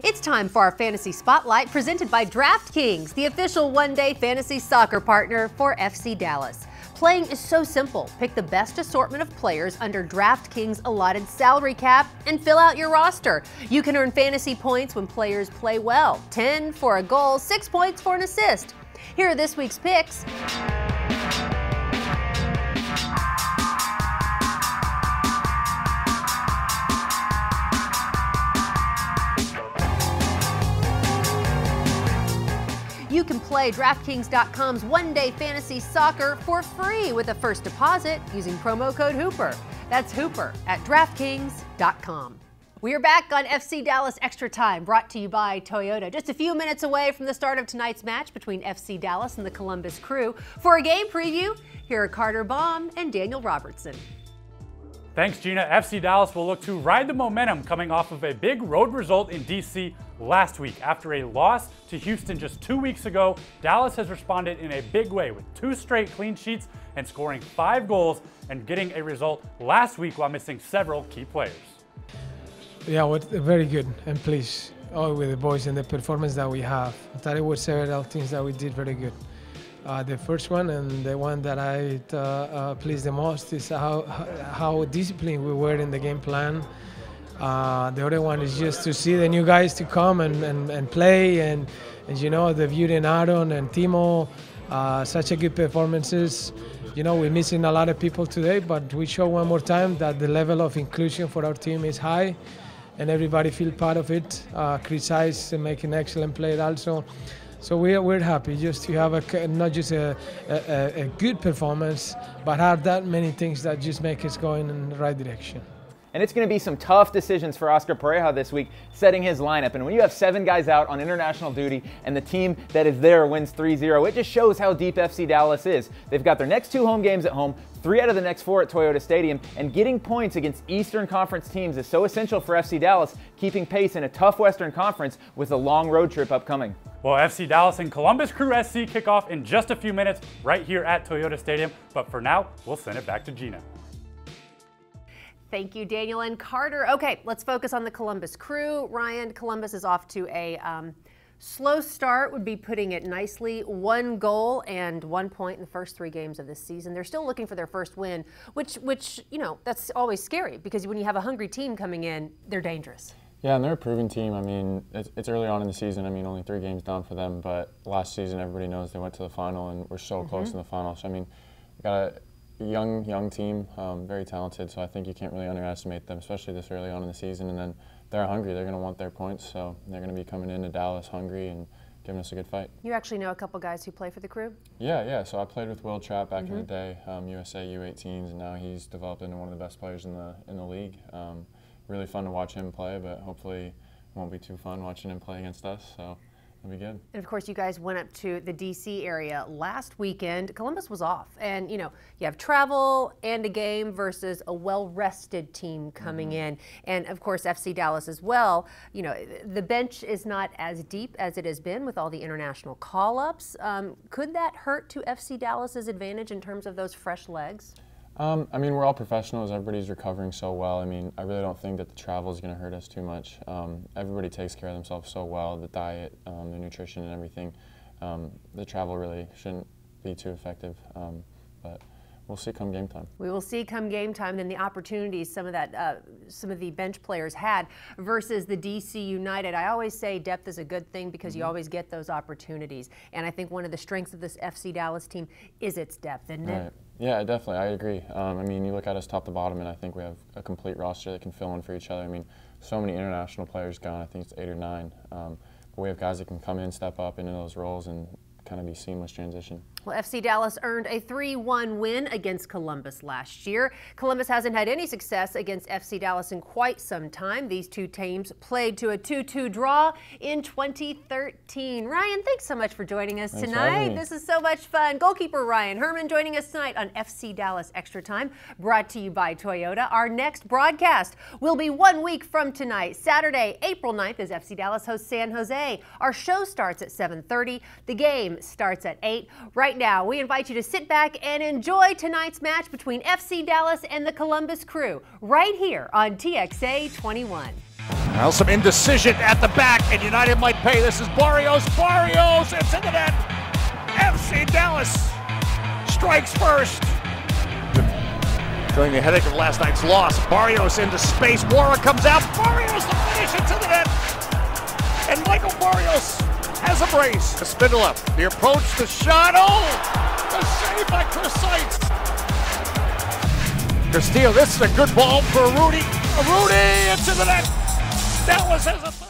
It's time for our Fantasy Spotlight presented by DraftKings, the official one-day fantasy soccer partner for FC Dallas. Playing is so simple. Pick the best assortment of players under DraftKings' allotted salary cap and fill out your roster. You can earn fantasy points when players play well. 10 for a goal, 6 points for an assist. Here are this week's picks. You can play DraftKings.com's one-day fantasy soccer for free with a first deposit using promo code Hooper. That's Hooper at DraftKings.com. We are back on FC Dallas Extra Time, brought to you by Toyota. Just a few minutes away from the start of tonight's match between FC Dallas and the Columbus Crew. For a game preview, here are Carter Baum and Daniel Robertson. Thanks, Gina. FC Dallas will look to ride the momentum coming off of a big road result in DC last week. After a loss to Houston just 2 weeks ago, Dallas has responded in a big way with 2 straight clean sheets and scoring 5 goals and getting a result last week while missing several key players. Yeah, very good and pleased with the boys and the performance that we have. I thought it was several things that we did very good. The first one and the one that I pleased the most is how disciplined we were in the game plan. The other one is just to see the new guys to come and play and you know, the Beauty and Aaron and Timo, such a good performances. You know, we're missing a lot of people today, but we show one more time that the level of inclusion for our team is high and everybody feel part of it. Chris Ice making excellent play also. So we're happy just to have not just a good performance, but have that many things that just make us going in the right direction. And it's going to be some tough decisions for Oscar Pareja this week, setting his lineup. And when you have 7 guys out on international duty and the team that is there wins 3-0, it just shows how deep FC Dallas is. They've got their next 2 home games at home, 3 out of the next 4 at Toyota Stadium, and getting points against Eastern Conference teams is so essential for FC Dallas, keeping pace in a tough Western Conference with a long road trip upcoming. Well, FC Dallas and Columbus Crew SC kick off in just a few minutes right here at Toyota Stadium. But for now, we'll send it back to Gina. Thank you, Daniel and Carter. Okay, let's focus on the Columbus Crew. Ryan, Columbus is off to a slow start, would be putting it nicely. 1 goal and 1 point in the first 3 games of this season. They're still looking for their first win, which you know, that's always scary because when you have a hungry team coming in, they're dangerous. Yeah, and they're a proven team. I mean, it's early on in the season. I mean, only 3 games down for them, but last season everybody knows they went to the final and were so close in the final. So I mean, we got a young team, very talented, so I think you can't really underestimate them, especially this early on in the season. And then they're hungry. They're going to want their points, so they're going to be coming into Dallas hungry and giving us a good fight. You actually know a couple guys who play for the Crew? Yeah. So I played with Will Trapp back in the day, USA U18s, and now he's developed into one of the best players in the league. Really fun to watch him play, but hopefully it won't be too fun watching him play against us. So. Be good. And of course, you guys went up to the DC area last weekend. Columbus was off, and you know, you have travel and a game versus a well-rested team coming in, and of course FC Dallas as well. You know, the bench is not as deep as it has been with all the international call-ups. Could that hurt to FC Dallas's advantage in terms of those fresh legs? I mean, we're all professionals. Everybody's recovering so well. I mean, I really don't think that the travel is going to hurt us too much. Everybody takes care of themselves so well, the diet, the nutrition and everything. The travel really shouldn't be too effective, but we'll see come game time. We will see come game time, then the opportunities some of the bench players had versus the DC United. I always say depth is a good thing because you always get those opportunities. And I think one of the strengths of this FC Dallas team is its depth, isn't it? Yeah, definitely. I agree. I mean, you look at us top to bottom, and I think we have a complete roster that can fill in for each other. I mean, so many international players gone. I think it's 8 or 9. But we have guys that can come in, step up into those roles, and kind of be seamless transition. Well, FC Dallas earned a 3-1 win against Columbus last year. Columbus hasn't had any success against FC Dallas in quite some time. These 2 teams played to a 2-2 draw in 2013. Ryan, thanks so much for joining us tonight. This is so much fun. Goalkeeper Ryan Herman joining us tonight on FC Dallas Extra Time, brought to you by Toyota. Our next broadcast will be 1 week from tonight, Saturday, April 9th, as FC Dallas hosts San Jose. Our show starts at 7:30. The game starts at 8. Right now, we invite you to sit back and enjoy tonight's match between FC Dallas and the Columbus Crew right here on TXA 21. Well, some indecision at the back, and United might pay. This is Barrios. Barrios, it's in the net. FC Dallas strikes first. Feeling the headache of last night's loss. Barrios into space. Mora comes out. Barrios the finish into the net. And Michael Barrios has a brace. The spindle up. The approach, the shot. Oh! The save by Chris Seitz. Castillo, this is a good ball for Rudy. Rudy, it's in the net. Dallas has a